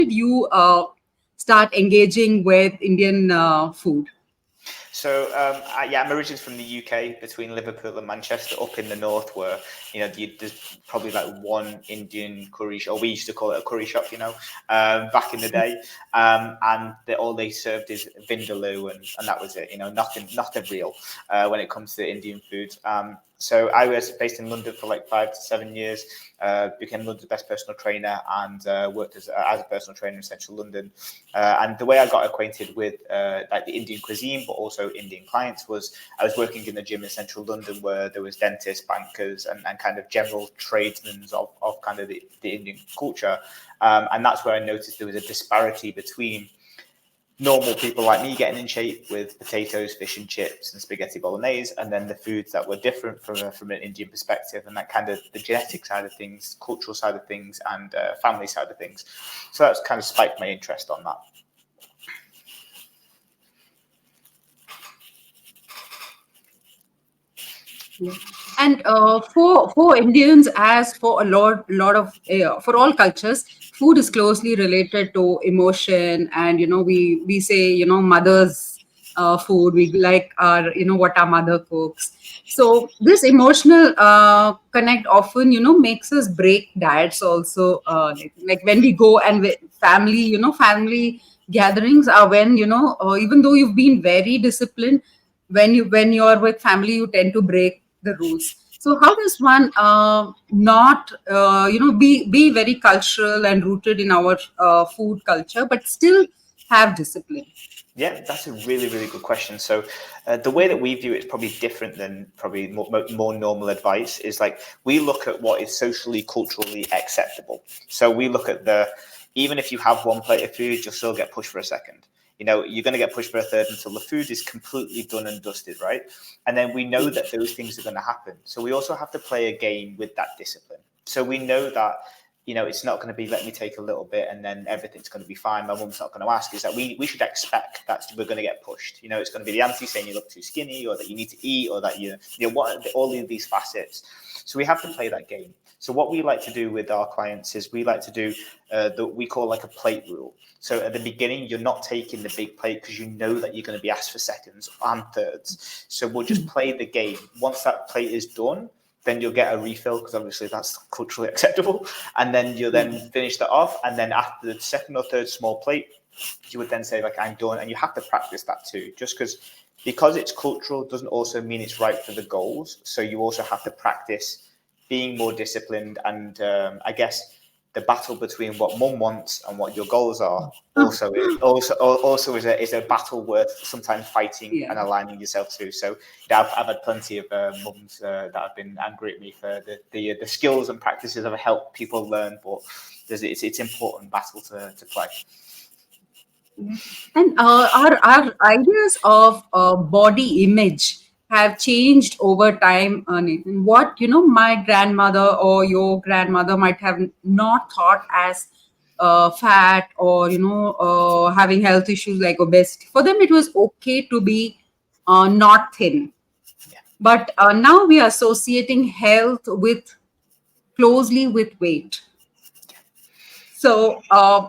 did you start engaging with Indian food? So I'm originally from the UK, between Liverpool and Manchester, up in the north, where there's probably like one Indian curry shop, or we used to call it a curry shop, back in the day, and all they served is vindaloo, and that was it. Nothing real when it comes to Indian food. So I was based in London for like 5 to 7 years, became London's best personal trainer, and worked as a personal trainer in central London. And the way I got acquainted with like the Indian cuisine, but also Indian clients, was I was working in the gym in central London where there was dentists, bankers, and kind of general tradesmen of kind of the Indian culture. And that's where I noticed there was a disparity between normal people like me getting in shape with potatoes, fish and chips, and spaghetti bolognese, and then the foods that were different from an Indian perspective, and that kind of the genetic side of things, cultural side of things, and family side of things. So that's kind of spiked my interest on that. Yeah. And for Indians, as for a lot of for all cultures, food is closely related to emotion. And we say mother's food. We like our what our mother cooks. So this emotional connect often makes us break diets also. Like when we go and family family gatherings are when even though you've been very disciplined, when you're with family, you tend to break the rules. So how does one not be very cultural and rooted in our food culture, but still have discipline? Yeah, that's a really, really good question. So the way that we view it is probably different than probably more normal advice. Is like we look at what is socially, culturally acceptable. So we look at even if you have one plate of food, you'll still get pushed for a second. You're going to get pushed for a third until the food is completely done and dusted, right? And then we know that those things are going to happen. So we also have to play a game with that discipline. So we know that it's not going to be let me take a little bit and then everything's going to be fine. My mum's not going to ask. Is that we should expect that we're going to get pushed. It's going to be the auntie saying you look too skinny, or that you need to eat, or that what all of these facets. So we have to play that game. So what we like to do with our clients is we like to do we call like a plate rule. So at the beginning, you're not taking the big plate because you know that you're going to be asked for seconds and thirds. So we'll just play the game. Once that plate is done, then you'll get a refill because obviously that's culturally acceptable. And then you'll then finish that off. And then after the second or third small plate, you would then say, like, I'm done. And you have to practice that too, just because it's cultural doesn't also mean it's right for the goals. So you also have to practice being more disciplined. And I guess the battle between what mum wants and what your goals are also is a battle worth sometimes fighting Yeah. and aligning yourself to. So I've had plenty of mums that have been angry at me for the skills and practices I've helped people learn, but it's important battle to play. Yeah. And our ideas of body image have changed over time, Nathan. What my grandmother or your grandmother might have not thought as fat, or having health issues like obesity. For them, it was okay to be not thin. Yeah. But now we are associating health with closely with weight. So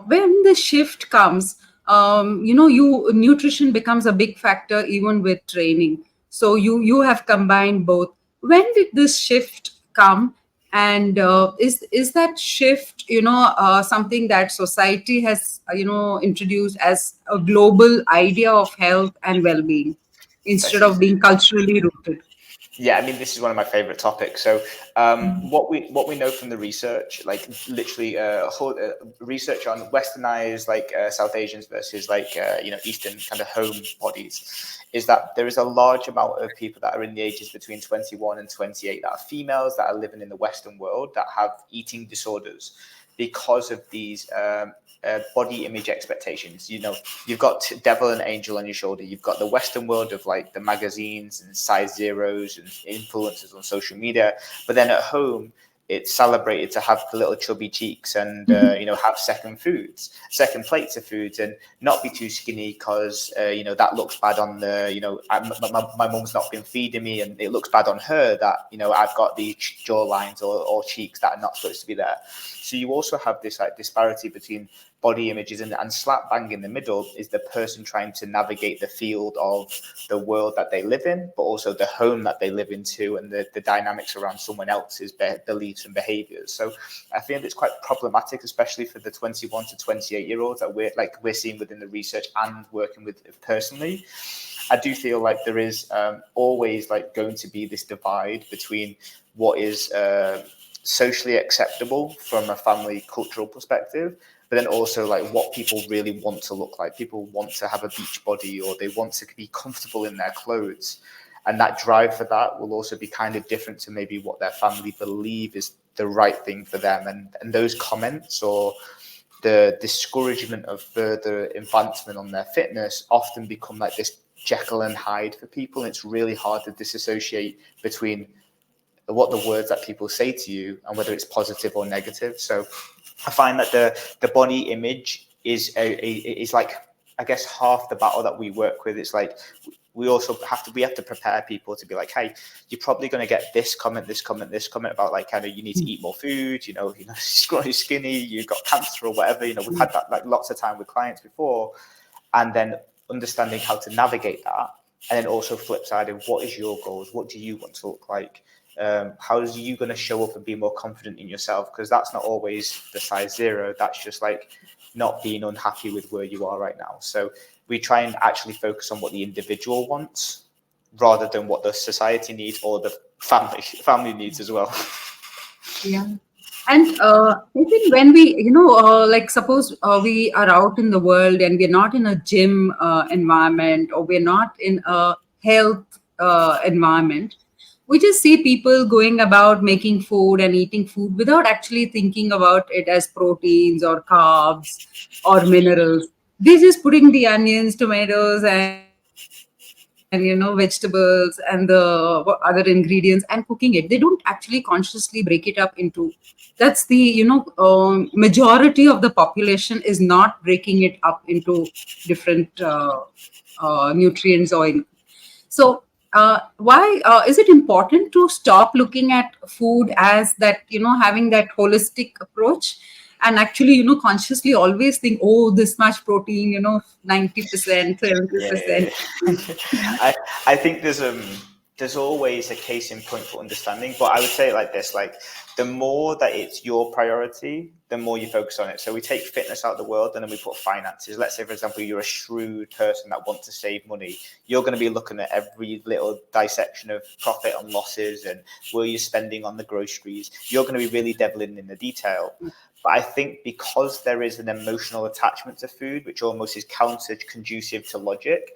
when the shift comes, you nutrition becomes a big factor even with training. So you have combined both. When did this shift come? And is that shift something that society has introduced as a global idea of health and well-being instead This of is being culturally rooted? Yeah, I mean, this is one of my favorite topics. So, what we know from the research, like literally, research on Westernized South Asians versus Eastern kind of home bodies, is that there is a large amount of people that are in the ages between 21 and 28 that are females that are living in the Western world that have eating disorders because of these body image expectations. You've got devil and angel on your shoulder. You've got the Western world of like the magazines and size zeros and influencers on social media. But then at home, it's celebrated to have the little chubby cheeks and have second plates of foods, and not be too skinny because that looks bad on my mum's not been feeding me, and it looks bad on her that I've got these jawlines or cheeks that are not supposed to be there. So you also have this disparity between body images, and slap bang in the middle is the person trying to navigate the field of the world that they live in, but also the home that they live into, and the dynamics around someone else's beliefs and behaviors. So I think it's quite problematic, especially for the 21 to 28-year-olds that we're seeing within the research and working with personally. I do feel like there is always like going to be this divide between what is socially acceptable from a family cultural perspective, but then also like what people really want to look like. People want to have a beach body, or they want to be comfortable in their clothes, and that drive for that will also be kind of different to maybe what their family believe is the right thing for them. And those comments or the discouragement of further advancement on their fitness often become like this Jekyll and Hyde for people. And it's really hard to disassociate between what the words that people say to you and whether it's positive or negative. So I find that the body image is like, I guess, half the battle that we work with. It's like we have to prepare people to be like, hey, you're probably going to get this comment about like kind of you need to eat more food, skinny, you've got cancer or whatever. We've had that like lots of time with clients before, and then understanding how to navigate that, and then also flip side of what is your goals, what do you want to look like. How are you going to show up and be more confident in yourself? Because that's not always the size zero. That's just like not being unhappy with where you are right now. So we try and actually focus on what the individual wants rather than what the society needs or the family needs as well. Yeah. And I think when we, like suppose we are out in the world and we're not in a gym environment, or we're not in a health environment, we just see people going about making food and eating food without actually thinking about it as proteins or carbs or minerals. They're just putting the onions, tomatoes, and vegetables and the other ingredients and cooking it. They don't actually consciously break it up into. That's the majority of the population is not breaking it up into different nutrients or. So why is it important to stop looking at food as that, having that holistic approach, and actually, consciously always think, oh, this much protein, 90%, 70%. I think there's always a case in point for understanding, but I would say it like this: like the more that it's your priority, the more you focus on it. So we take fitness out of the world and then we put finances. Let's say, for example, you're a shrewd person that wants to save money. You're going to be looking at every little dissection of profit and losses and where you're spending on the groceries. You're going to be really deviling in the detail. But I think because there is an emotional attachment to food, which almost is counter-conducive to logic,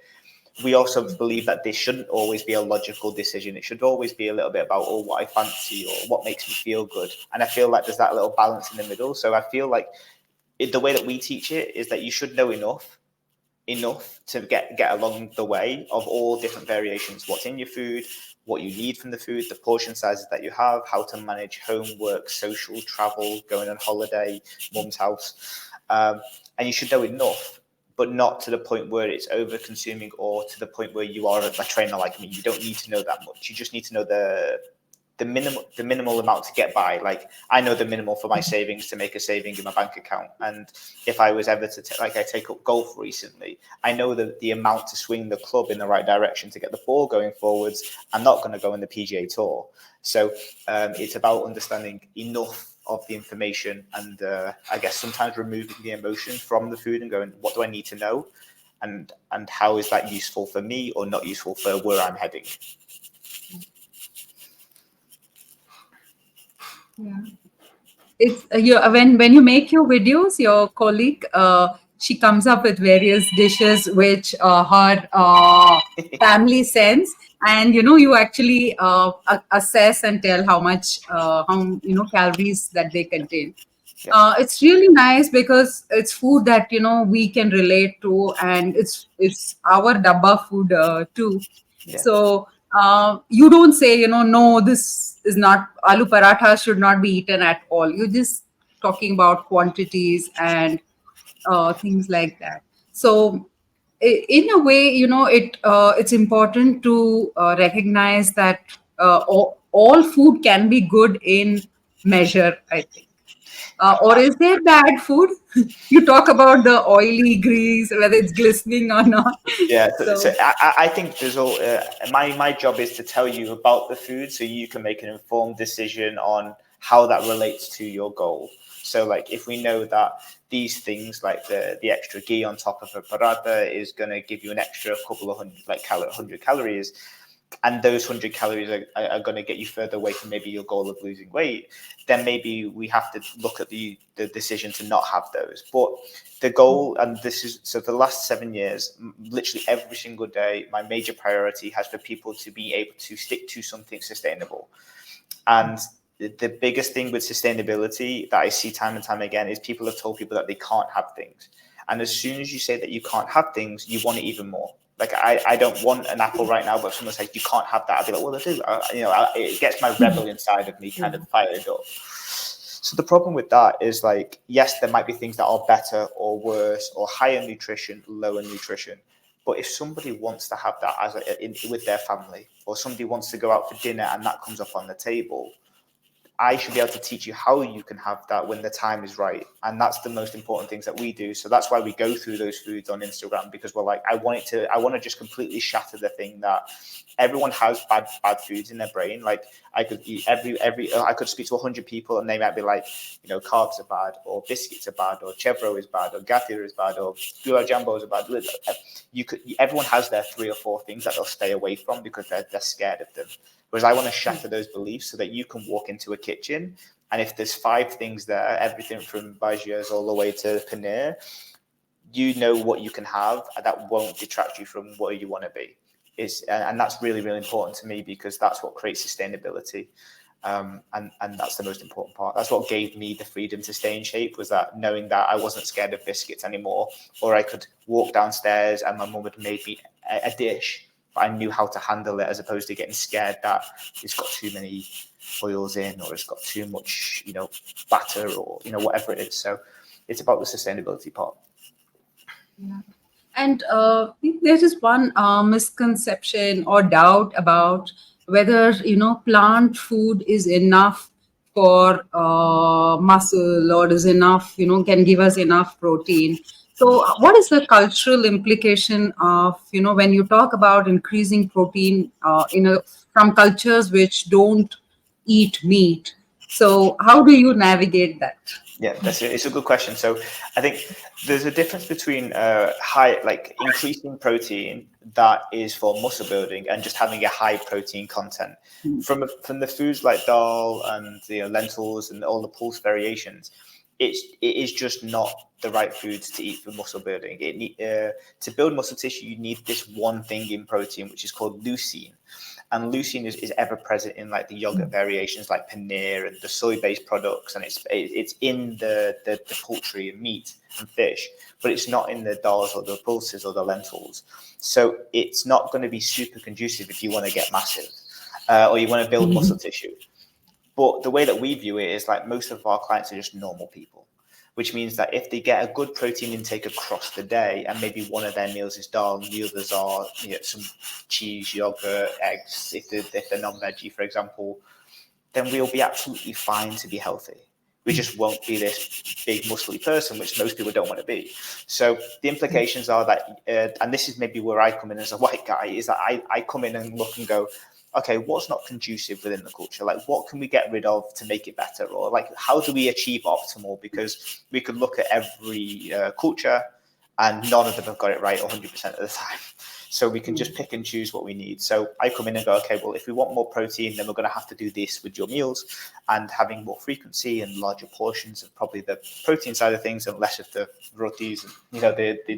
we also believe that this shouldn't always be a logical decision. It should always be a little bit about, oh, what I fancy or what makes me feel good. And I feel like there's that little balance in the middle. So I feel like the way that we teach it is that you should know enough to get along the way of all different variations, what's in your food, what you need from the food, the portion sizes that you have, how to manage homework, social, travel, going on holiday, mum's house. And you should know enough, but not to the point where it's over consuming or to the point where you are a trainer like me. You don't need to know that much. You just need to know the minimal amount to get by. Like I know the minimal for my savings to make a saving in my bank account. And if I was ever to I take up golf recently, I know the amount to swing the club in the right direction to get the ball going forwards. I'm not going to go in the PGA Tour. So it's about understanding enough of the information and I guess sometimes removing the emotion from the food and going, what do I need to know? And how is that useful for me or not useful for where I'm heading? Yeah. It's when you make your videos, your colleague she comes up with various dishes which her family sends, and you actually assess and tell how much calories that they contain. Yeah. It's really nice because it's food that we can relate to, and it's our dabba food too. Yeah. So you don't say no, this is not, aloo paratha should not be eaten at all. You're just talking about quantities and things like that. So in a way, it's important to recognize that all food can be good in measure, I think. Or is there bad food? You talk about the oily grease, whether it's glistening or not. Yeah, so So, I think there's all my job is to tell you about the food so you can make an informed decision on how that relates to your goal. So like if we know that these things like the extra ghee on top of a paratha is going to give you an extra couple of hundred like 100 calories, and those 100 calories are going to get you further away from maybe your goal of losing weight, then maybe we have to look at the decision to not have those. But the goal, and this is so for the last 7 years, literally every single day, my major priority has for people to be able to stick to something sustainable. And the biggest thing with sustainability that I see time and time again is people have told people that they can't have things. And as soon as you say that you can't have things, you want it even more. Like I don't want an apple right now, but if someone says you can't have that, I'll be like, well, I do. It gets my rebel inside of me kind of fired up. So the problem with that is like, yes, there might be things that are better or worse or higher nutrition, lower nutrition. But if somebody wants to have that with their family, or somebody wants to go out for dinner and that comes up on the table, I should be able to teach you how you can have that when the time is right. And that's the most important things that we do. So that's why we go through those foods on Instagram, because we're like, I want to just completely shatter the thing that everyone has bad foods in their brain. Like I could eat I could speak to 100 people and they might be like, carbs are bad, or biscuits are bad, or chevro is bad, or gatir is bad, or gulab jambos are bad. Everyone has their 3 or 4 things that they'll stay away from because they're scared of them. Whereas I want to shatter those beliefs so that you can walk into a kitchen, and if there's 5 things there, everything from bhajias all the way to paneer, you know what you can have, and that won't detract you from where you want to be. And that's really, really important to me, because that's what creates sustainability. And that's the most important part. That's what gave me the freedom to stay in shape, was that knowing that I wasn't scared of biscuits anymore, or I could walk downstairs and my mum had made me a dish, but I knew how to handle it, as opposed to getting scared that it's got too many oils in, or it's got too much, batter, or whatever it is. So it's about the sustainability part. yeah. And I think there is one misconception or doubt about whether plant food is enough for muscle, or is enough, can give us enough protein. So, what is the cultural implication of when you talk about increasing protein, from cultures which don't eat meat? So, how do you navigate that? Yeah, it's a good question. So I think there's a difference between increasing protein that is for muscle building and just having a high protein content. From the foods like dal and lentils and all the pulse variations, it is just not the right foods to eat for muscle building. To build muscle tissue, you need this one thing in protein, which is called leucine. And leucine is ever present in like the yogurt variations like paneer and the soy-based products, and it's in the poultry and meat and fish, but it's not in the dals or the pulses or the lentils. So it's not going to be super conducive if you want to get massive, or you want to build muscle tissue. But the way that we view it is like, most of our clients are just normal people, which means that if they get a good protein intake across the day, and maybe one of their meals is dal, and the others are some cheese, yogurt, eggs, if they're non-veggie, for example, then we'll be absolutely fine to be healthy. We just won't be this big muscly person, which most people don't want to be. So the implications are that, and this is maybe where I come in as a white guy, is that I come in and look and go, okay, what's not conducive within the culture? Like, what can we get rid of to make it better? Or like, how do we achieve optimal? Because we could look at every culture and none of them have got it right 100% of the time. So we can just pick and choose what we need. So I come in and go, okay, well, if we want more protein, then we're going to have to do this with your meals, and having more frequency and larger portions of probably the protein side of things and less of the rotis and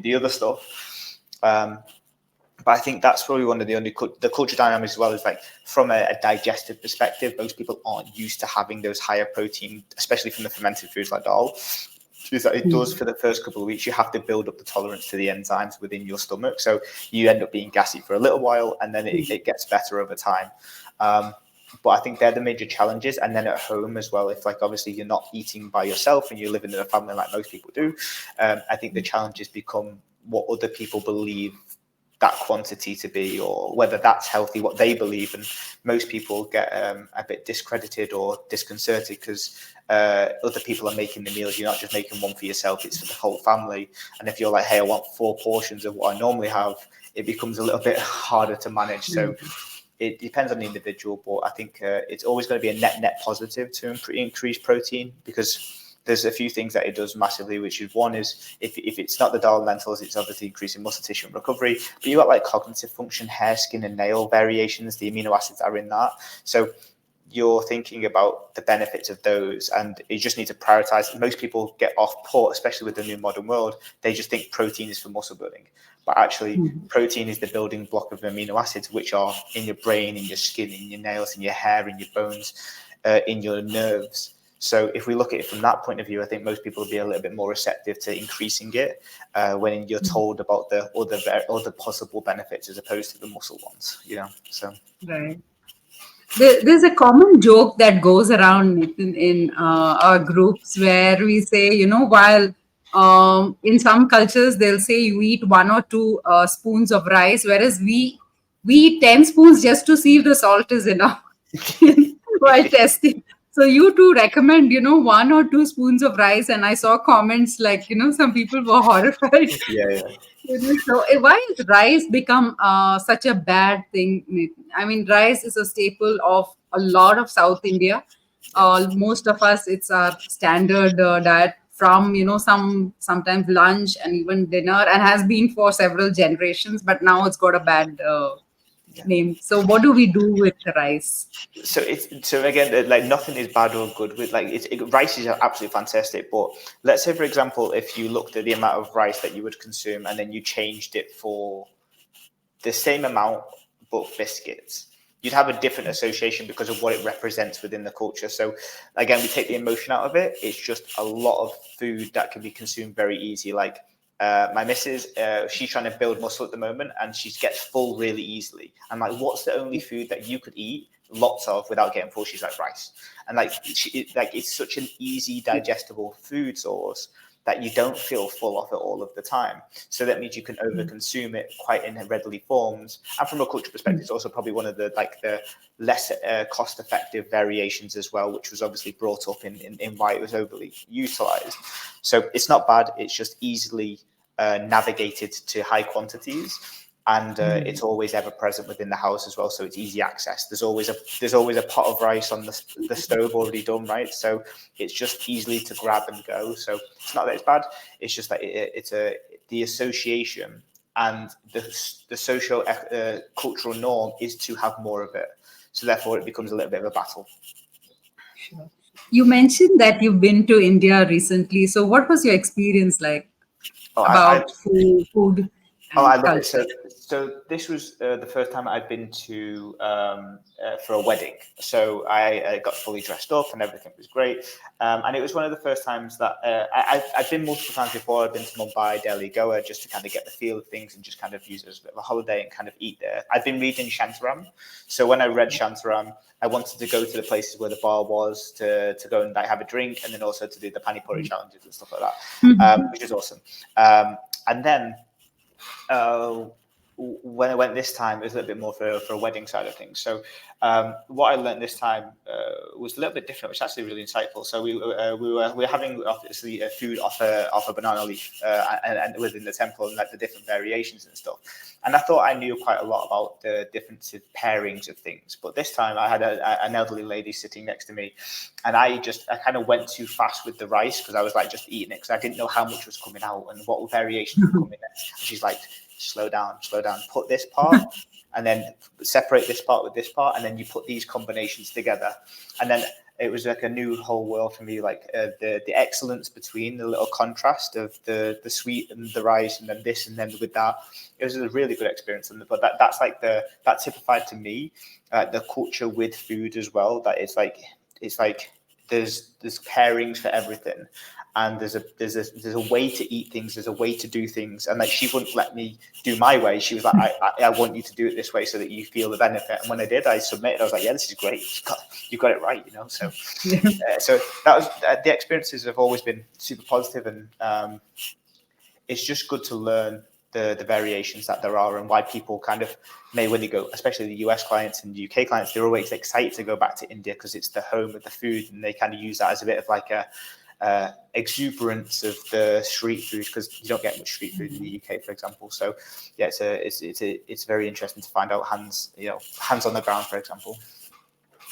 the other stuff. But I think that's probably one of the culture dynamics as well, is like, from a digestive perspective, most people aren't used to having those higher protein, especially from the fermented foods like dal. Is that it does, for the first couple of weeks, you have to build up the tolerance to the enzymes within your stomach. So you end up being gassy for a little while, and then it gets better over time. But I think they're the major challenges. And then at home as well, if like obviously you're not eating by yourself and you're living in a family like most people do, I think the challenges become what other people believe that quantity to be, or whether that's healthy, what they believe. And most people get a bit discredited or disconcerted because other people are making the meals. You're not just making one for yourself, it's for the whole family. And if you're like, hey, I want 4 portions of what I normally have, it becomes a little bit harder to manage. So it depends on the individual, but I think it's always going to be a net positive to increase protein, because there's a few things that it does massively, which is, one is if it's not the dal and lentils, it's obviously increasing muscle tissue and recovery. But you got like cognitive function, hair, skin, and nail variations. The amino acids are in that. So you're thinking about the benefits of those, and you just need to prioritize. Most people get off put, especially with the new modern world. They just think protein is for muscle building, but actually protein is the building block of amino acids, which are in your brain, in your skin, in your nails, in your hair, in your bones, in your nerves. So if we look at it from that point of view, I think most people will be a little bit more receptive to increasing it when you're told about the other possible benefits as opposed to the muscle ones, so. Right. There's a common joke that goes around in our groups where we say, while in some cultures they'll say you eat 1 or 2 spoons of rice, whereas we eat 10 spoons just to see if the salt is enough while testing. So you two recommend, 1 or 2 spoons of rice, and I saw comments like, some people were horrified. Yeah. So why has rice become such a bad thing, Nathan? I mean, rice is a staple of a lot of South India. Most of us, it's our standard diet from, sometimes lunch and even dinner, and has been for several generations, but now it's got a bad name. So what do we do with the rice? So again, like nothing is bad or good with like rice is absolutely fantastic. But let's say, for example, if you looked at the amount of rice that you would consume and then you changed it for the same amount but biscuits, you'd have a different association because of what it represents within the culture. So again, we take the emotion out of it. It's just a lot of food that can be consumed very easy. Like my missus, she's trying to build muscle at the moment, and she gets full really easily. I'm like, what's the only food that you could eat lots of without getting full? She's like, rice. And like it's such an easy digestible food source that you don't feel full of it all of the time. So that means you can overconsume it quite in readily forms. And from a cultural perspective, it's also probably one of the less cost-effective variations as well, which was obviously brought up in why it was overly utilized. So it's not bad. It's just easily navigated to high quantities. And it's always ever present within the house as well, so it's easy access. There's always a pot of rice on the stove already done, right? So it's just easily to grab and go. So it's not that it's bad. It's just that the association and the social cultural norm is to have more of it. So therefore, it becomes a little bit of a battle. Sure. You mentioned that you've been to India recently. So what was your experience like about food? I love it. So this was the first time I'd been to for a wedding. So I got fully dressed up and everything was great. And it was one of the first times that I've been multiple times before. I've been to Mumbai, Delhi, Goa, just to kind of get the feel of things and just kind of use it as a bit of a holiday and kind of eat there. I've been reading Shantaram. So when I read Shantaram, I wanted to go to the places where the bar was to go and have a drink, and then also to do the pani puri challenges and stuff like that, which is awesome. And then when I went this time, it was a little bit more for a wedding side of things. So what I learned this time was a little bit different, which is actually really insightful. So we were having obviously food off a banana leaf and within the temple, and like the different variations and stuff. And I thought I knew quite a lot about the different pairings of things. But this time I had an elderly lady sitting next to me, and I kind of went too fast with the rice because I was like just eating it because I didn't know how much was coming out and what variations were coming next. And she's like, slow down, put this part and then separate this part with this part, and then you put these combinations together. And then it was like a new whole world for me, like the excellence between the little contrast of the sweet and the rice, and then this and then with that. It was a really good experience. But that typified to me the culture with food as well, that it's like there's pairings for everything. And there's a way to eat things, there's a way to do things, and like she wouldn't let me do my way. She was like, I want you to do it this way so that you feel the benefit. And when I did, I submitted. I was like, yeah, this is great. You got it right, So, so that was the experiences have always been super positive, and it's just good to learn the variations that there are, and why people kind of when they go, especially the US clients and UK clients, they're always excited to go back to India because it's the home of the food, and they kind of use that as a bit of like a exuberance of the street food, because you don't get much street food in the UK, for example. So yeah, it's very interesting to find out hands on the ground, for example.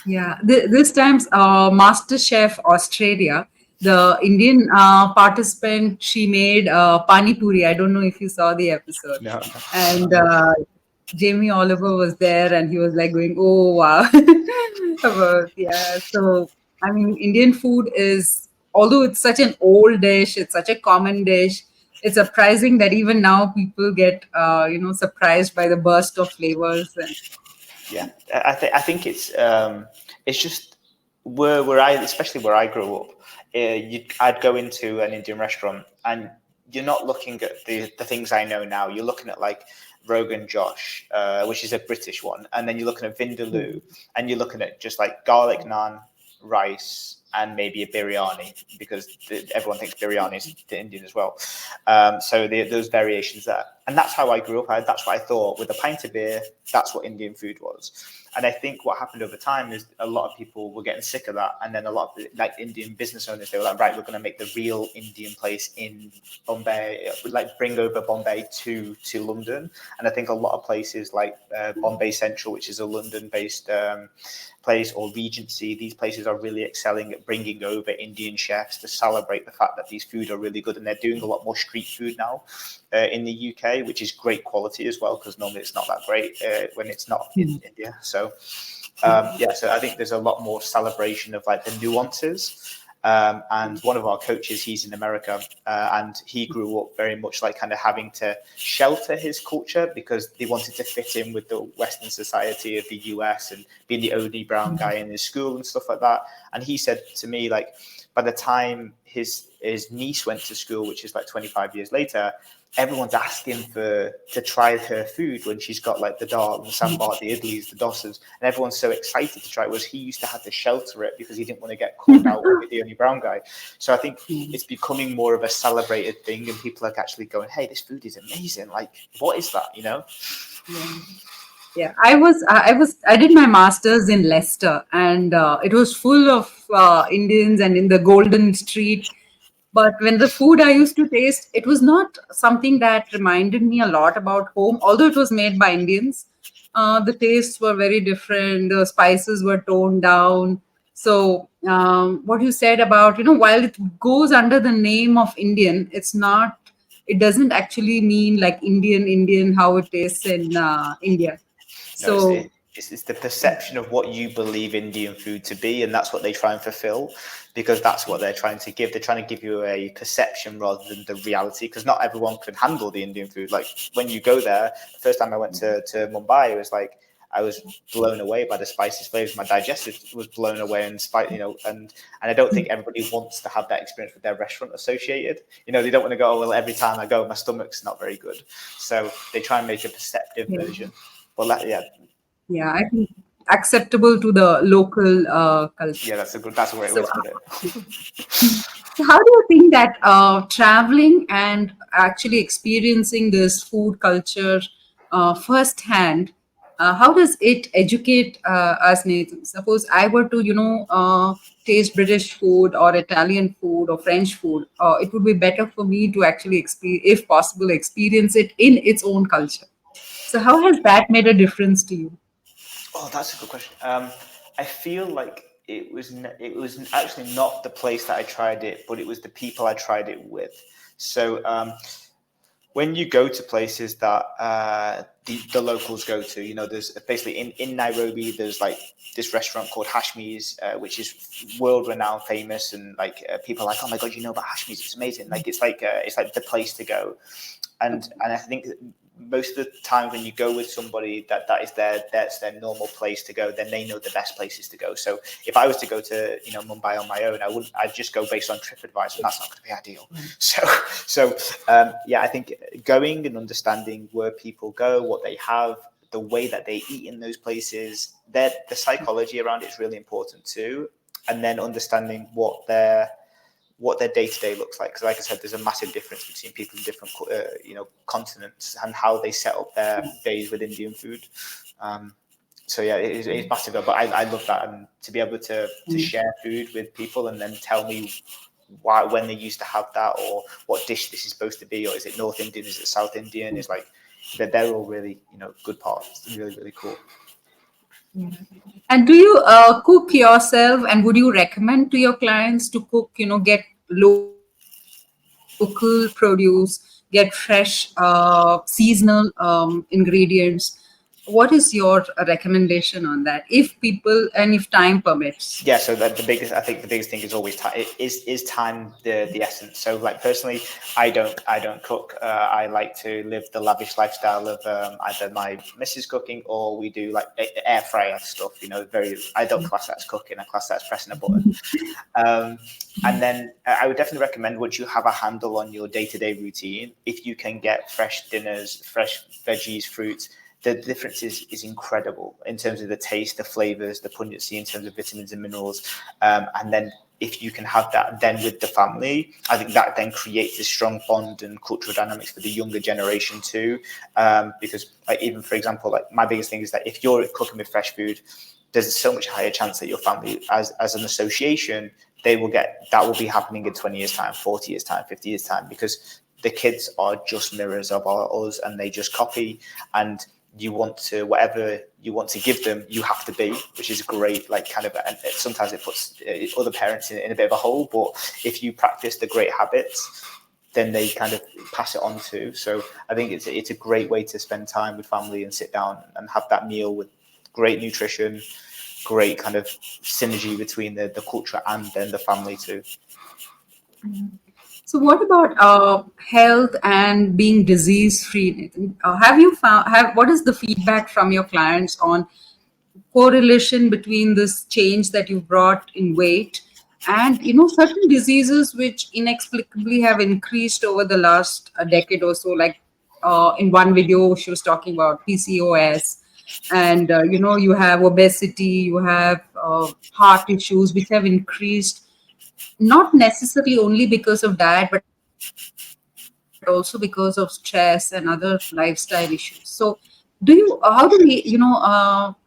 Yeah, this time's Master Chef Australia, the Indian participant, she made pani puri. I don't know if you saw the episode. No. And Jamie Oliver was there, and he was like going, "Oh wow!" Yeah. So I mean, Indian food is, although it's such an old dish, it's such a common dish. It's surprising that even now people get surprised by the burst of flavors. And Yeah, I think it's just where I, especially where I grew up, I'd go into an Indian restaurant and you're not looking at the things I know now. You're looking at like Rogan Josh, which is a British one, and then you're looking at Vindaloo, and you're looking at just like garlic naan, rice, and maybe a biryani, because everyone thinks biryani is the Indian as well. So those variations there. And that's how I grew up. That's what I thought. With a pint of beer, that's what Indian food was. And I think what happened over time is a lot of people were getting sick of that. And then a lot of like Indian business owners, they were like, right, we're going to make the real Indian place in Bombay, like bring over Bombay to London. And I think a lot of places like Bombay Central, which is a London-based place, or Regency, these places are really excelling at bringing over Indian chefs to celebrate the fact that these food are really good. And they're doing a lot more street food now in the UK, which is great quality as well, because normally it's not that great when it's not in India. So so I think there's a lot more celebration of like the nuances. And one of our coaches, he's in America, and he grew up very much like kind of having to shelter his culture because they wanted to fit in with the Western society of the US and being the only brown guy in his school and stuff like that. And he said to me, like, by the time his niece went to school, which is like 25 years later, everyone's asking to try her food when she's got like the dal, the sambar, the idlis, the dosas, and everyone's so excited to try it. Whereas he used to have to shelter it because he didn't want to get called out with the only brown guy. So I think it's becoming more of a celebrated thing, and people are actually going, "Hey, this food is amazing! Like, what is that?" Yeah, I did my master's in Leicester, and it was full of Indians and in the Golden Street. But when the food I used to taste, it was not something that reminded me a lot about home, although it was made by Indians. The tastes were very different. The spices were toned down. So what you said about, while it goes under the name of Indian, it doesn't actually mean like Indian, how it tastes in India. No, So it's the perception of what you believe Indian food to be, and that's what they try and fulfill, because that's what they're trying to give. They're trying to give you a perception rather than the reality, because not everyone can handle the Indian food. Like when you go there, the first time I went to Mumbai, it was like I was blown away by the spices flavors. My digestive was blown away, and and I don't think everybody wants to have that experience with their restaurant associated. They don't want to go, "Oh, well, every time I go, my stomach's not very good." So they try and make a perceptive version. Well, yeah, I think acceptable to the local culture. yeah, that's a great way to put it. So how do you think that traveling and actually experiencing this food culture firsthand, how does it educate us, Nathan? Suppose I were to, taste British food or Italian food or French food, it would be better for me to actually, if possible, experience it in its own culture. So how has that made a difference to you? Oh, that's a good question. I feel like it was actually not the place that I tried it, but it was the people I tried it with. So when you go to places that the locals go to, there's basically in Nairobi, there's like this restaurant called Hashmi's, which is world renowned, famous, and like people are like, "Oh my god, you know about Hashmi's? It's amazing!" Like it's like the place to go, and I think most of the time when you go with somebody that's their normal place to go, then they know the best places to go. So if I was to go to Mumbai on my own, I'd just go based on TripAdvisor, and that's not going to be ideal. So I think going and understanding where people go, what they have, the way that they eat in those places, the psychology around it is really important too, and then understanding what their what their day-to-day looks like. Because like I said, there's a massive difference between people in different continents and how they set up their days with Indian food. So yeah, it's massive. But I love that, and to be able to share food with people and then tell me why, when they used to have that, or what dish this is supposed to be, or is it North Indian, is it South Indian? It's like they're all really good parts. It's really, really cool. And do you cook yourself? And would you recommend to your clients to cook? Get local produce, get fresh seasonal ingredients. What is your recommendation on that? If people and if time permits. Yeah, so I think the biggest thing is always time. Is time the essence? So like personally, I don't cook. I like to live the lavish lifestyle of either my missus cooking, or we do like air fryer stuff. I don't class that as cooking. I class that as pressing a button. And then I would definitely recommend, once you have a handle on your day-to-day routine, if you can get fresh dinners, fresh veggies, fruits, the difference is incredible in terms of the taste, the flavors, the pungency in terms of vitamins and minerals. And then if you can have that then with the family, I think that then creates a strong bond and cultural dynamics for the younger generation too. Because like, even for example, like my biggest thing is that if you're cooking with fresh food, there's so much higher chance that your family, as an association, that will be happening in 20 years time, 40 years time, 50 years time, because the kids are just mirrors of us, and they just copy. And whatever you want to give them, you have to be, which is great. Like kind of, and sometimes it puts other parents in a bit of a hole, but if you practice the great habits, then they kind of pass it on too. So I think it's a great way to spend time with family and sit down and have that meal with great nutrition, great kind of synergy between the culture and then the family too. So, what about health and being disease-free, Nathan? Have you found? What is the feedback from your clients on correlation between this change that you brought in weight and certain diseases which inexplicably have increased over the last decade or so? Like in one video, she was talking about PCOS, and you have obesity, you have heart issues which have increased, not necessarily only because of diet, but also because of stress and other lifestyle issues. So, how do we,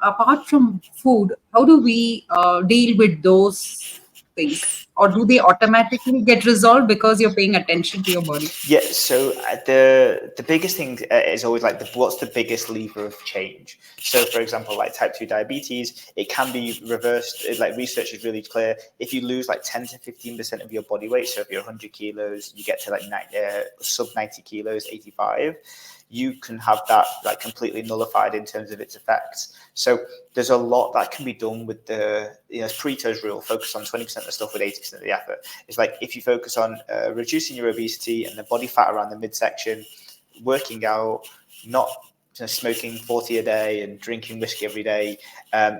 apart from food, how do we deal with those things? Or do they automatically get resolved because you're paying attention to your body? Yeah, so the biggest thing is always like what's the biggest lever of change. So for example, like type 2 diabetes, it can be reversed. Like research is really clear. If you lose like 10 to 15% of your body weight, so if you're 100 kilos, you get to like sub 90 kilos, 85, you can have that like completely nullified in terms of its effects. So there's a lot that can be done with the, Pareto's rule, focus on 20% of the stuff with 80% of the effort. It's like if you focus on reducing your obesity and the body fat around the midsection, working out, not smoking 40 a day and drinking whiskey every day,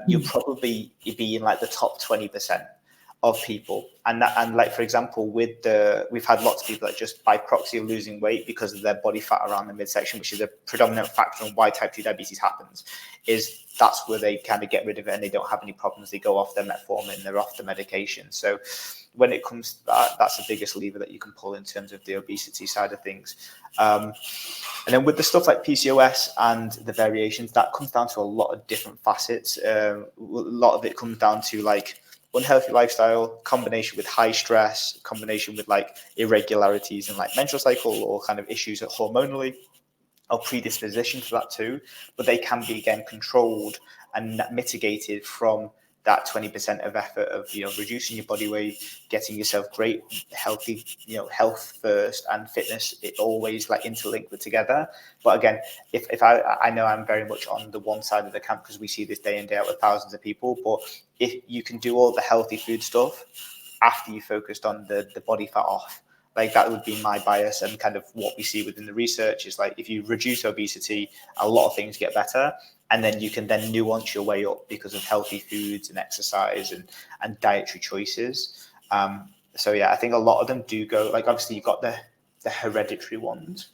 you'll probably be in like the top 20% of people. And like, for example, we've had lots of people that just by proxy are losing weight because of their body fat around the midsection, which is a predominant factor on why type 2 diabetes happens. Is that's where they kind of get rid of it and they don't have any problems. They go off their metformin, they're off the medication. So when it comes to that, that's the biggest lever that you can pull in terms of the obesity side of things. And then with the stuff like PCOS and the variations, that comes down to a lot of different facets. A lot of it comes down to like unhealthy lifestyle, combination with high stress, combination with like irregularities in like menstrual cycle or kind of issues hormonally, or predisposition to that too. But they can be again controlled and mitigated from that 20% of effort of reducing your body weight, getting yourself great healthy, health first and fitness, it always like interlinked with together. But again, if I know I'm very much on the one side of the camp because we see this day in day out with thousands of people, but if you can do all the healthy food stuff after you focused on the body fat off, like that would be my bias, and kind of what we see within the research is like if you reduce obesity, a lot of things get better, and then you can then nuance your way up because of healthy foods and exercise and dietary choices. So yeah, I think a lot of them do go like, obviously you've got the hereditary ones,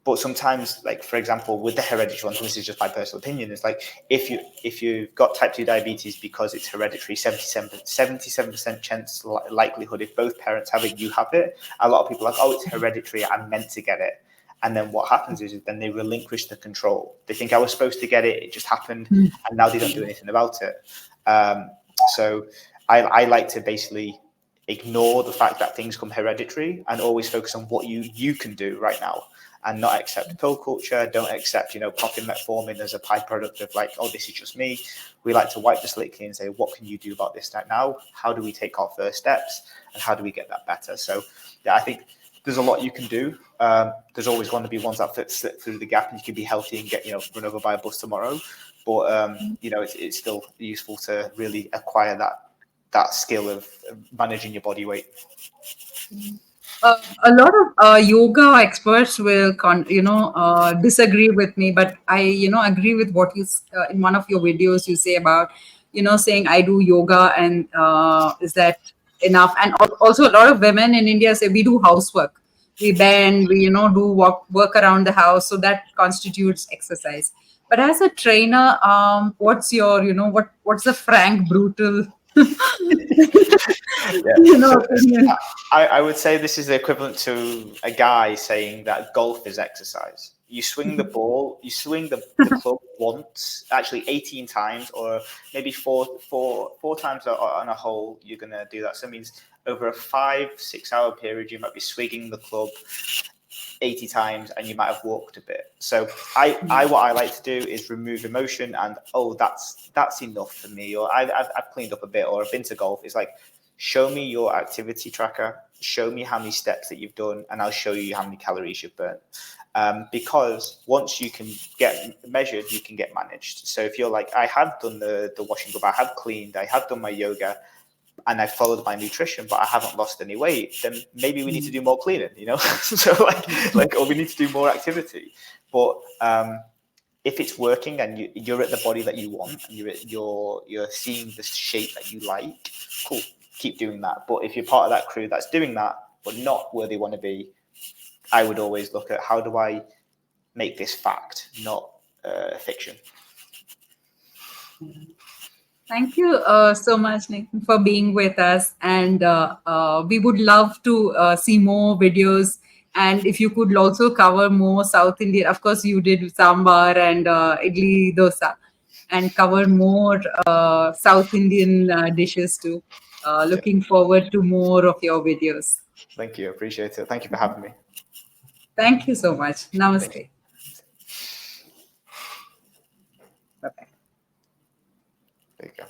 But sometimes, like for example, with the hereditary ones, this is just my personal opinion, it's like if you've got type 2 diabetes because it's hereditary, 77% chance likelihood if both parents have it, you have it. A lot of people are like, oh, it's hereditary, I'm meant to get it. And then what happens is then they relinquish the control. They think I was supposed to get it, it just happened, and now they don't do anything about it. So I like to basically ignore the fact that things come hereditary and always focus on what you can do right now, and not accept pill culture. Don't accept, popping metformin as a byproduct of like, oh, this is just me. We like to wipe the slate clean and say, what can you do about this right now? How do we take our first steps, and how do we get that better? So yeah, I think there's a lot you can do. There's always going to be ones that slip through the gap, and you can be healthy and get run over by a bus tomorrow. But it's still useful to really acquire that skill of managing your body weight. A lot of yoga experts will disagree with me, but I agree with what you in one of your videos you say about saying I do yoga, and is that enough? And also a lot of women in India say we do housework, we bend, we do work around the house, so that constitutes exercise. But as a trainer, what's your what's the frank brutal opinion? I would say this is the equivalent to a guy saying that golf is exercise. You swing the ball, you swing the club once, actually 18 times, or maybe four times on a hole, you're going to do that. So it means over a 5-6 hour period, you might be swinging the club 80 times, and you might have walked a bit. So what I like to do is remove emotion, and that's enough for me, or I've cleaned up a bit, or I've been to golf. It's like, show me your activity tracker, show me how many steps that you've done, and I'll show you how many calories you've burnt. Because once you can get measured, you can get managed. So if you're like, I have done the washing up, I have cleaned, I have done my yoga, and I followed my nutrition, but I haven't lost any weight, then maybe we need to do more cleaning, so or we need to do more activity. But if it's working and you're at the body that you want, and you're seeing the shape that you like, cool, keep doing that. But if you're part of that crew that's doing that but not where they want to be, I would always look at, how do I make this fact, not fiction. Thank you so much, Nick, for being with us. And we would love to see more videos. And if you could also cover more South Indian, of course, you did sambar and idli dosa, and cover more South Indian dishes too. Looking forward to more of your videos. Thank you. Appreciate it. Thank you for having me. Thank you so much. Namaste. Bye-bye. There you go.